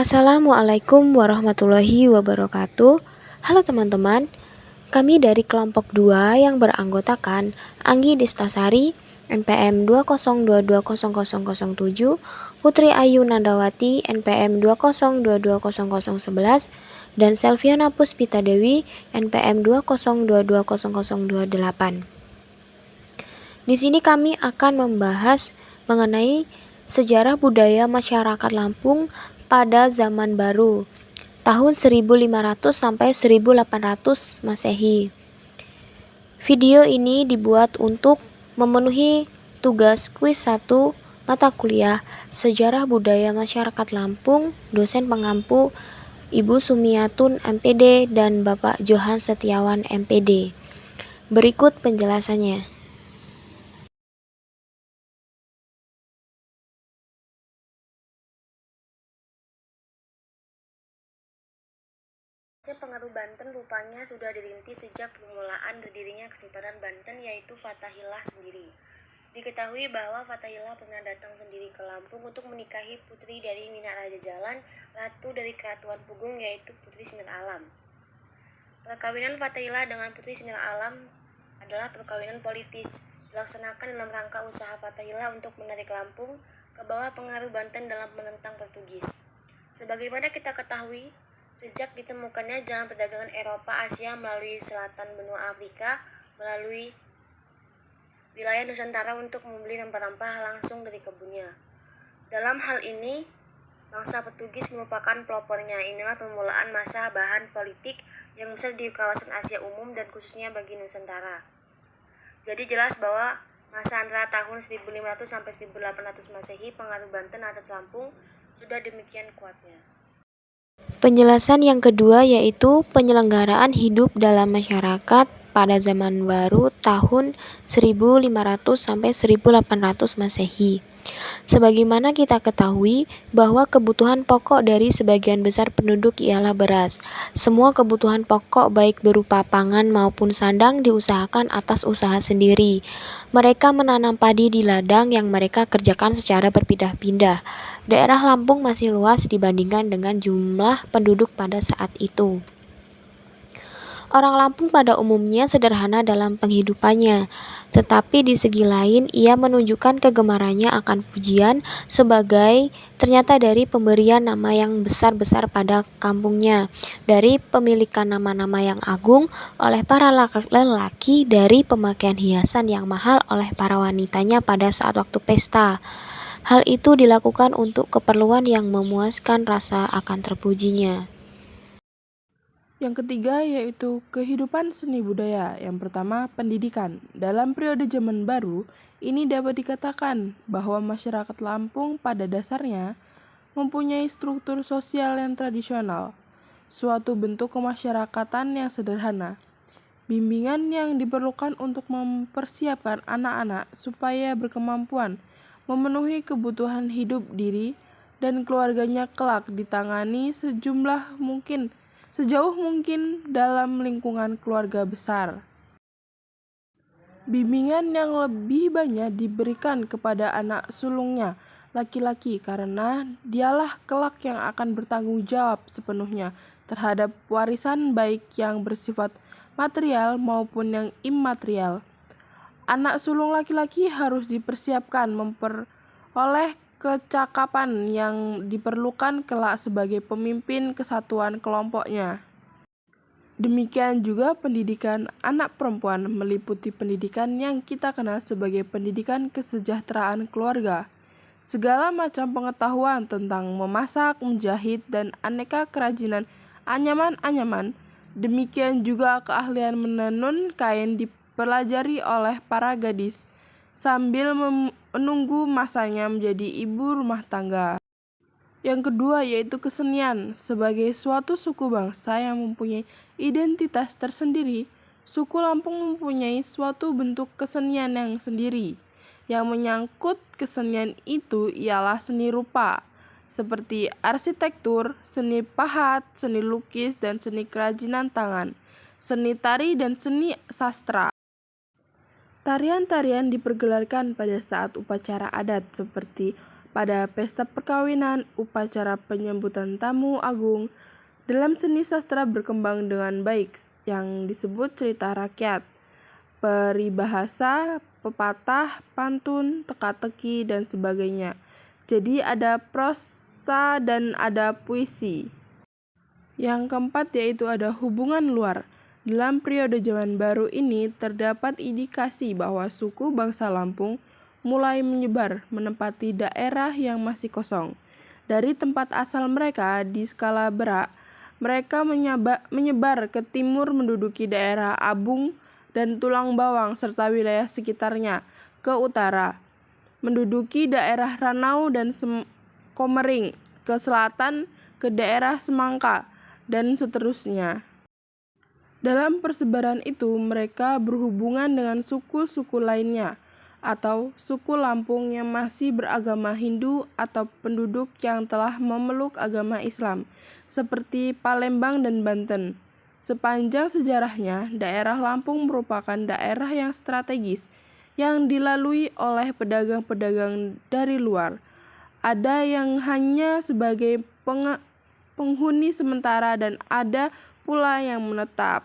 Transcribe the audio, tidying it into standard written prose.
Assalamualaikum warahmatullahi wabarakatuh. Halo teman-teman, kami dari kelompok 2 yang beranggotakan Anggi Destasari, NPM 202200007, Putri Ayu Nandawati, NPM 2022011, dan Selviana Puspita Dewi, NPM 2022028. Di sini kami akan membahas mengenai sejarah budaya masyarakat Lampung pada zaman baru, tahun 1500 sampai 1800 Masehi. Video ini dibuat untuk memenuhi tugas kuis 1 mata kuliah Sejarah Budaya Masyarakat Lampung, dosen pengampu Ibu Sumiatun MPD dan Bapak Johan Setiawan MPD. Berikut penjelasannya. Pengaruh Banten rupanya sudah dirintis sejak permulaan berdirinya Kesultanan Banten, yaitu Fathahillah sendiri. Diketahui bahwa Fathahillah pernah datang sendiri ke Lampung untuk menikahi putri dari Minak Raja Jalan, ratu dari Keratuan Pugung, yaitu Putri Sinar Alam. Perkawinan Fathahillah dengan Putri Sinar Alam adalah perkawinan politis, dilaksanakan dalam rangka usaha Fathahillah untuk menarik Lampung ke bawah pengaruh Banten dalam menentang Portugis. Sebagaimana kita ketahui, sejak ditemukannya jalan perdagangan Eropa Asia melalui selatan benua Afrika melalui wilayah Nusantara untuk membeli rempah-rempah langsung dari kebunnya. Dalam hal ini, bangsa Portugis merupakan pelopornya. Inilah permulaan masa bahan politik yang besar di kawasan Asia umum dan khususnya bagi Nusantara. Jadi jelas bahwa masa antara tahun 1500 sampai 1800 Masehi pengaruh Banten atas Lampung sudah demikian kuatnya. Penjelasan yang kedua yaitu penyelenggaraan hidup dalam masyarakat pada zaman baru tahun 1500 sampai 1800 Masehi. Sebagaimana kita ketahui bahwa kebutuhan pokok dari sebagian besar penduduk ialah beras. Semua kebutuhan pokok baik berupa pangan maupun sandang diusahakan atas usaha sendiri. Mereka menanam padi di ladang yang mereka kerjakan secara berpindah-pindah. Daerah Lampung masih luas dibandingkan dengan jumlah penduduk pada saat itu. Orang Lampung pada umumnya sederhana dalam penghidupannya, tetapi di segi lain ia menunjukkan kegemarannya akan pujian sebagai ternyata dari pemberian nama yang besar-besar pada kampungnya, dari pemilikan nama-nama yang agung oleh para lelaki, dari pemakaian hiasan yang mahal oleh para wanitanya pada saat waktu pesta. Hal itu dilakukan untuk keperluan yang memuaskan rasa akan terpujinya. Yang ketiga yaitu kehidupan seni budaya. Yang pertama, pendidikan. Dalam periode zaman baru, ini dapat dikatakan bahwa masyarakat Lampung pada dasarnya mempunyai struktur sosial yang tradisional, suatu bentuk kemasyarakatan yang sederhana. Bimbingan yang diperlukan untuk mempersiapkan anak-anak supaya berkemampuan memenuhi kebutuhan hidup diri dan keluarganya kelak ditangani sejauh mungkin dalam lingkungan keluarga besar. Bimbingan yang lebih banyak diberikan kepada anak sulungnya, laki-laki, karena dialah kelak yang akan bertanggung jawab sepenuhnya terhadap warisan baik yang bersifat material maupun yang imaterial. Anak sulung laki-laki harus dipersiapkan memperoleh kecakapan yang diperlukan kelak sebagai pemimpin kesatuan kelompoknya. Demikian juga pendidikan anak perempuan meliputi pendidikan yang kita kenal sebagai pendidikan kesejahteraan keluarga. Segala macam pengetahuan tentang memasak, menjahit, dan aneka kerajinan anyaman-anyaman. Demikian juga keahlian menenun kain dipelajari oleh para gadis sambil menunggu masanya menjadi ibu rumah tangga. Yang kedua yaitu kesenian. Sebagai suatu suku bangsa yang mempunyai identitas tersendiri, suku Lampung mempunyai suatu bentuk kesenian yang sendiri. Yang menyangkut kesenian itu ialah seni rupa, seperti arsitektur, seni pahat, seni lukis, dan seni kerajinan tangan, seni tari, dan seni sastra. Tarian-tarian dipergelarkan pada saat upacara adat seperti pada pesta perkawinan, upacara penyambutan tamu agung. Dalam seni sastra berkembang dengan baik yang disebut cerita rakyat, peribahasa, pepatah, pantun, teka-teki, dan sebagainya. Jadi ada prosa dan ada puisi. Yang keempat yaitu ada hubungan luar. Dalam periode zaman baru ini terdapat indikasi bahwa suku bangsa Lampung mulai menyebar menempati daerah yang masih kosong. Dari tempat asal mereka di skala berak, mereka menyebar ke timur menduduki daerah Abung dan Tulang Bawang serta wilayah sekitarnya, ke utara menduduki daerah Ranau dan Komering, ke selatan ke daerah Semangka, dan seterusnya. Dalam persebaran itu mereka berhubungan dengan suku-suku lainnya, atau suku Lampung yang masih beragama Hindu atau penduduk yang telah memeluk agama Islam, seperti Palembang dan Banten. Sepanjang sejarahnya, daerah Lampung merupakan daerah yang strategis yang dilalui oleh pedagang-pedagang dari luar. Ada yang hanya sebagai penghuni sementara dan ada pula yang menetap.